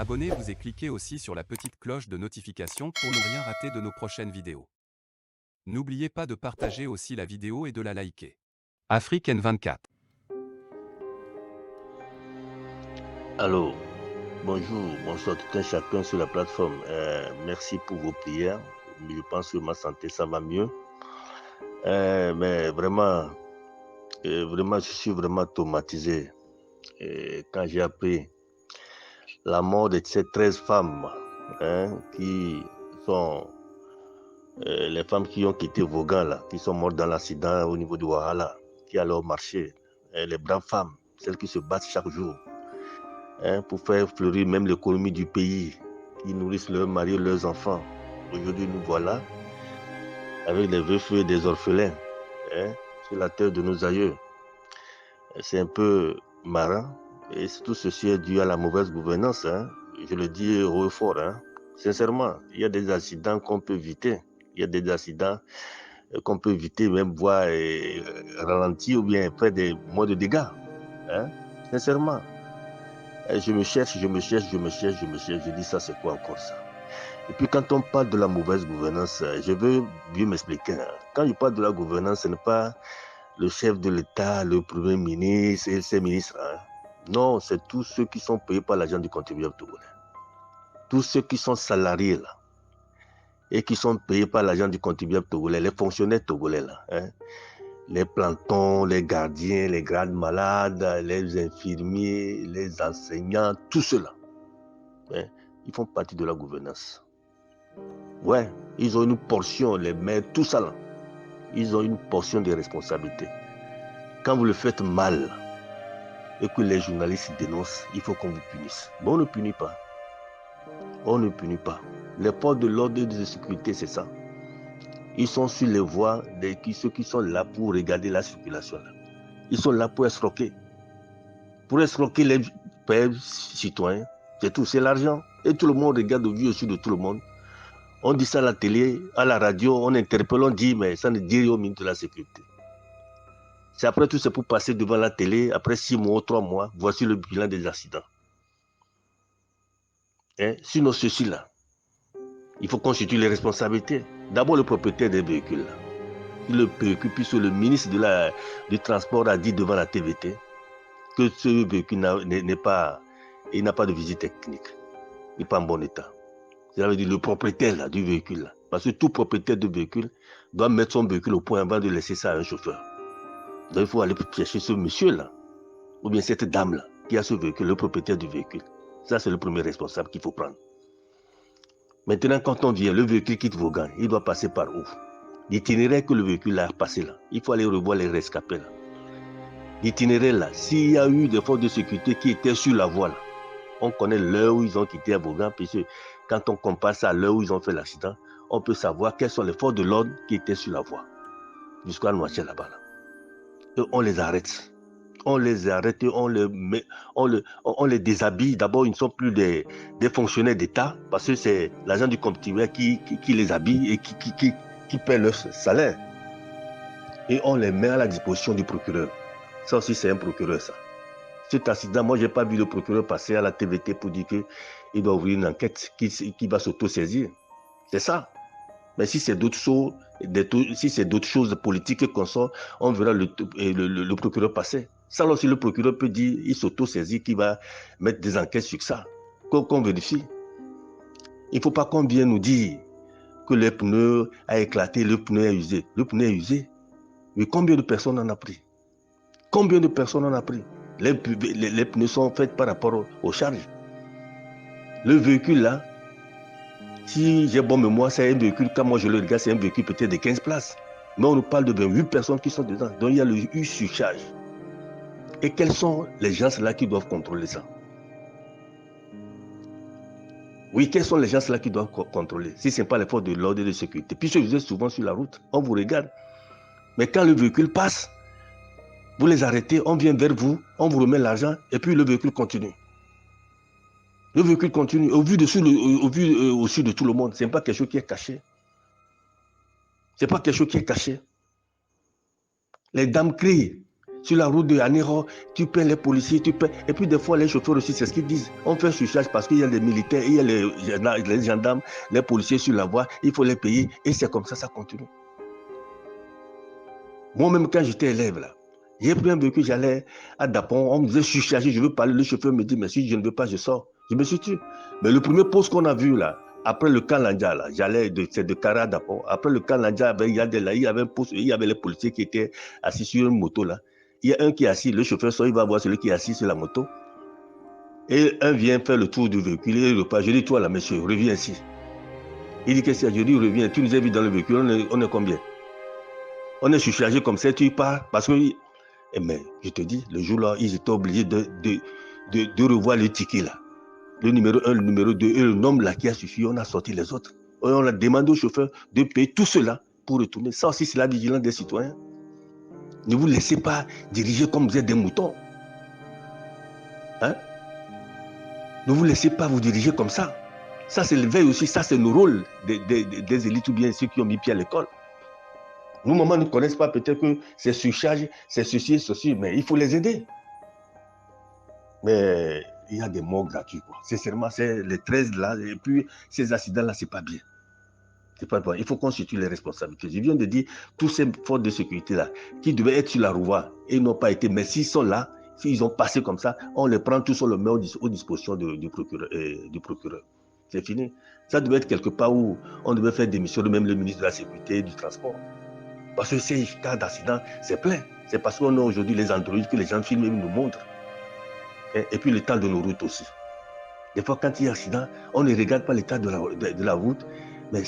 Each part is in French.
Abonnez-vous et cliquez aussi sur la petite cloche de notification pour ne rien rater de nos prochaines vidéos. N'oubliez pas de partager aussi la vidéo et de la liker. Afrique N24. Allô, bonjour, bonsoir tout un chacun sur la plateforme. Merci pour vos prières. Je pense que ma santé, ça va mieux. Mais vraiment, je suis vraiment traumatisé. Quand j'ai appris la mort de ces 13 femmes, qui sont les femmes qui ont quitté Vaughan, là, qui sont mortes dans l'accident au niveau du Wahala, qui allaient au marché. Les braves femmes, celles qui se battent chaque jour. Pour faire fleurir même l'économie du pays, qui nourrissent leurs maris et leurs enfants. Aujourd'hui, nous voilà avec les veufs et des orphelins sur la terre de nos aïeux. C'est un peu marrant et tout ceci est dû à la mauvaise gouvernance. Je le dis haut et fort. Sincèrement, il y a des accidents qu'on peut éviter. Il y a des accidents qu'on peut éviter, même voir ralentir ou bien faire moins de dégâts. Sincèrement. Je me cherche. Je dis ça, c'est quoi encore ça? Et puis quand on parle de la mauvaise gouvernance, je veux bien m'expliquer. Quand je parle de la gouvernance, ce n'est pas le chef de l'État, le Premier ministre et ses ministres. Non, c'est tous ceux qui sont payés par l'argent du contribuable togolais. Tous ceux qui sont salariés là et qui sont payés par l'argent du contribuable togolais, les fonctionnaires togolais là. Les plantons, les gardiens, les gardes malades, les infirmiers, les enseignants, tout cela. Ils font partie de la gouvernance. Ouais, ils ont une portion, les maires, tout ça là. Ils ont une portion de responsabilité. Quand vous le faites mal et que les journalistes dénoncent, il faut qu'on vous punisse. Mais on ne punit pas. On ne punit pas. Les forces de l'ordre et de sécurité, c'est ça. Ils sont sur les voies de ceux qui sont là pour regarder la circulation. Là. Ils sont là pour escroquer. Pour escroquer les citoyens. C'est tout, c'est l'argent. Et tout le monde regarde au vu au-dessus de tout le monde. On dit ça à la télé, à la radio, on interpelle, on dit, mais ça ne dit rien au ministre de la Sécurité. C'est après tout, c'est pour passer devant la télé, après 6 mois ou 3 mois, voici le bilan des accidents. Sinon, ceci-là, il faut constituer les responsabilités. D'abord, le propriétaire des véhicules. Là. Le véhicule, puisque le ministre du Transport a dit devant la TVT que ce véhicule n'a pas de visite technique. Il n'est pas en bon état. Ça veut dire le propriétaire là, du véhicule. Là. Parce que tout propriétaire de véhicule doit mettre son véhicule au point avant de laisser ça à un chauffeur. Donc il faut aller chercher ce monsieur-là, ou bien cette dame-là, qui a ce véhicule, le propriétaire du véhicule. Ça, c'est le premier responsable qu'il faut prendre. Maintenant, quand on vient, le véhicule quitte Vaughan, il doit passer par où? L'itinéraire que le véhicule a passé là, il faut aller revoir les rescapés là. L'itinéraire là, s'il y a eu des forces de sécurité qui étaient sur la voie là, on connaît l'heure où ils ont quitté à Vaughan, puisque quand on compare ça à l'heure où ils ont fait l'accident, on peut savoir quelles sont les forces de l'ordre qui étaient sur la voie, jusqu'à Noaché là-bas. Là. Et on les arrête. On les arrête, on les déshabille. D'abord, ils ne sont plus des fonctionnaires d'État, parce que c'est l'agent du contribuable qui les habille et qui paie leur salaire. Et on les met à la disposition du procureur. Ça aussi, c'est un procureur, ça. Cet accident, moi, je n'ai pas vu le procureur passer à la TVT pour dire qu'il doit ouvrir une enquête qui va s'auto-saisir. C'est ça. Mais si c'est d'autres choses, politiques qu'on sort, on verra le procureur passer. Ça aussi, le procureur peut dire, il s'auto-saisit, qu'il va mettre des enquêtes sur ça, qu'on vérifie. Il ne faut pas qu'on vienne nous dire que le pneu a éclaté, le pneu est usé. Le pneu est usé. Mais combien de personnes en a pris? Combien de personnes en a pris? Les pneus sont faits par rapport aux charges. Le véhicule là, si j'ai bonne mémoire, c'est un véhicule, quand moi je le regarde, c'est un véhicule peut-être de 15 places. Mais on nous parle de 28 personnes qui sont dedans. Donc il y a eu surcharge. Et quels sont les gens là qui doivent contrôler ça? Oui, quels sont les gens là qui doivent contrôler? Si ce n'est pas les forces de l'ordre et de sécurité. Puisque vous êtes souvent sur la route, on vous regarde. Mais quand le véhicule passe, vous les arrêtez, on vient vers vous, on vous remet l'argent et puis le véhicule continue. Le véhicule continue au vu au-dessus de tout le monde. Ce n'est pas quelque chose qui est caché. Ce n'est pas quelque chose qui est caché. Les dames crient. Sur la route de Anero, tu paies les policiers, tu paies. Et puis des fois, les chauffeurs aussi, c'est ce qu'ils disent. On fait surcharge parce qu'il y a des militaires, il y a les gendarmes, les policiers sur la voie, il faut les payer. Et c'est comme ça continue. Moi-même, quand j'étais élève, là, j'ai pris un véhicule, j'allais à Dapon, on me disait surcharger, je veux parler, le chauffeur me dit, mais si je ne veux pas, je sors. Je me suis tué. Mais le premier poste qu'on a vu, là, après le camp Landja, là, c'est de Kara à Dapon. Après le camp Landja, il y avait un poste, il y avait les policiers qui étaient assis sur une moto, là. Il y a un qui est assis, le chauffeur sort, il va voir celui qui est assis sur la moto. Et un vient faire le tour du véhicule, il repart. Je dis, toi là, monsieur, reviens ici. Il dit, qu'est-ce que c'est? Je dis, reviens, tu nous as vu dans le véhicule, on est combien? On est surchargé comme ça, tu pars. Parce que, mais je te dis, le jour-là, ils étaient obligés de revoir le ticket là. Le numéro 1, le numéro 2, et le nombre là qui a suffi, on a sorti les autres. Et on a demandé au chauffeur de payer tout cela pour retourner. Ça aussi, c'est la vigilance des citoyens. Ne vous laissez pas diriger comme vous êtes des moutons. Hein? Ne vous laissez pas vous diriger comme ça. Ça, c'est le veille aussi. Ça, c'est le rôle des élites ou bien ceux qui ont mis pied à l'école. Nos mamans ne connaissent pas peut-être que c'est surcharge, c'est ceci, mais il faut les aider. Mais il y a des morts gratuits, quoi. Sincèrement, c'est les 13 là, et puis ces accidents-là, c'est pas bien. C'est pas bon. Il faut constituer les responsabilités. Je viens de dire, tous ces forces de sécurité-là, qui devaient être sur la route et n'ont pas été, mais s'ils sont là, s'ils ont passé comme ça, on les prend tous, on les met aux dispositions du procureur. C'est fini. Ça devait être quelque part où on devait faire démission de même le ministre de la Sécurité et du Transport. Parce que ces cas d'accident, c'est plein. C'est parce qu'on a aujourd'hui les androïdes que les gens filment et nous montrent. Et puis l'état de nos routes aussi. Des fois, quand il y a accident, on ne regarde pas l'état de la route, mais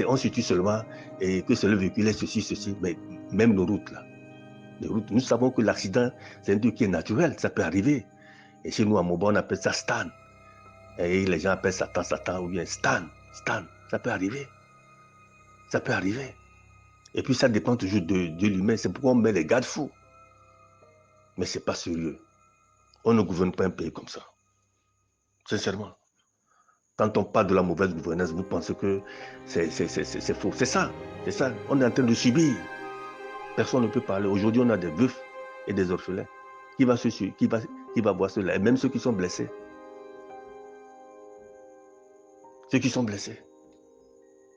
on situe seulement et que c'est le véhicule, ceci, mais même nos routes là. Les routes, nous savons que l'accident, c'est un truc qui est naturel, ça peut arriver. Et chez nous, à Moba, on appelle ça Stan. Et les gens appellent Satan, ou bien Stan, ça peut arriver. Ça peut arriver. Et puis ça dépend toujours de l'humain, c'est pourquoi on met les garde-fous. Mais ce n'est pas sérieux. On ne gouverne pas un pays comme ça. Sincèrement. Quand on parle de la mauvaise gouvernance, vous pensez que c'est faux. C'est ça. On est en train de subir. Personne ne peut parler. Aujourd'hui, on a des veufs et des orphelins. Qui va voir cela? Et même ceux qui sont blessés. Ceux qui sont blessés.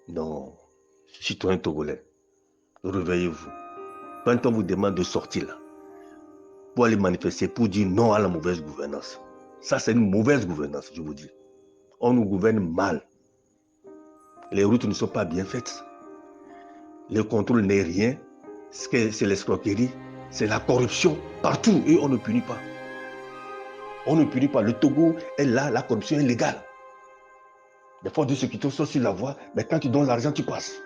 Non. Citoyens togolais, réveillez-vous. Quand on vous demande de sortir là, pour aller manifester, pour dire non à la mauvaise gouvernance. Ça, c'est une mauvaise gouvernance, je vous dis. On nous gouverne mal. Les routes ne sont pas bien faites. Le contrôle n'est rien. C'est l'escroquerie, c'est la corruption partout et on ne punit pas. On ne punit pas. Le Togo est là, la corruption est légale. Des fois, de ceux qui sont sur la voie, mais quand tu donnes l'argent, tu passes.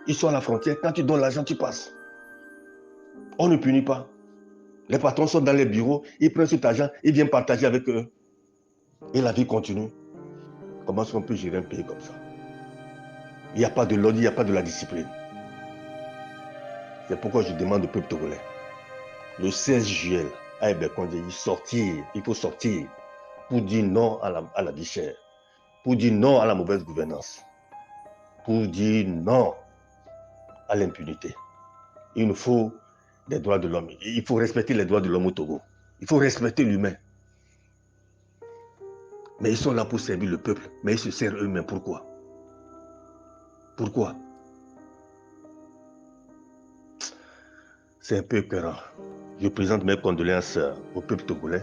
Ils sont à la frontière, quand tu donnes l'argent, tu passes. On ne punit pas. Les patrons sont dans les bureaux, ils prennent cet argent, ils viennent partager avec eux. Et la vie continue. Comment est-ce qu'on peut gérer un pays comme ça? Il n'y a pas de l'ordre, il n'y a pas de la discipline. C'est pourquoi je demande au peuple togolais, le 16 juillet, à Ebekondé, il faut sortir pour dire non à la vie chère, pour dire non à la mauvaise gouvernance, pour dire non à l'impunité. Il nous faut des droits de l'homme. Il faut respecter les droits de l'homme au Togo. Il faut respecter l'humain. Mais ils sont là pour servir le peuple. Mais ils se servent eux-mêmes. Pourquoi? Pourquoi? C'est un peu écœurant. Je présente mes condoléances au peuple togolais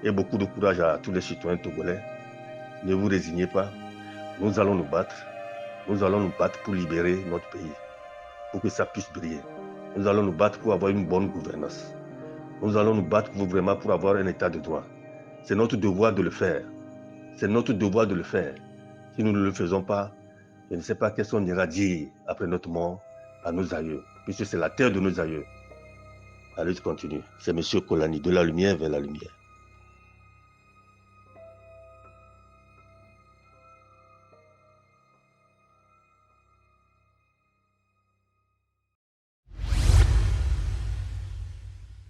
et beaucoup de courage à tous les citoyens togolais. Ne vous résignez pas. Nous allons nous battre. Nous allons nous battre pour libérer notre pays, pour que ça puisse briller. Nous allons nous battre pour avoir une bonne gouvernance. Nous allons nous battre vraiment pour avoir un état de droit. C'est notre devoir de le faire. C'est notre devoir de le faire. Si nous ne le faisons pas, je ne sais pas qu'est-ce qu'on ira dire après notre mort à nos aïeux, puisque c'est la terre de nos aïeux. La lutte continue. C'est M. Kolani, de la lumière vers la lumière.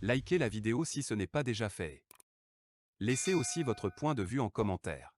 Likez la vidéo si ce n'est pas déjà fait. Laissez aussi votre point de vue en commentaire.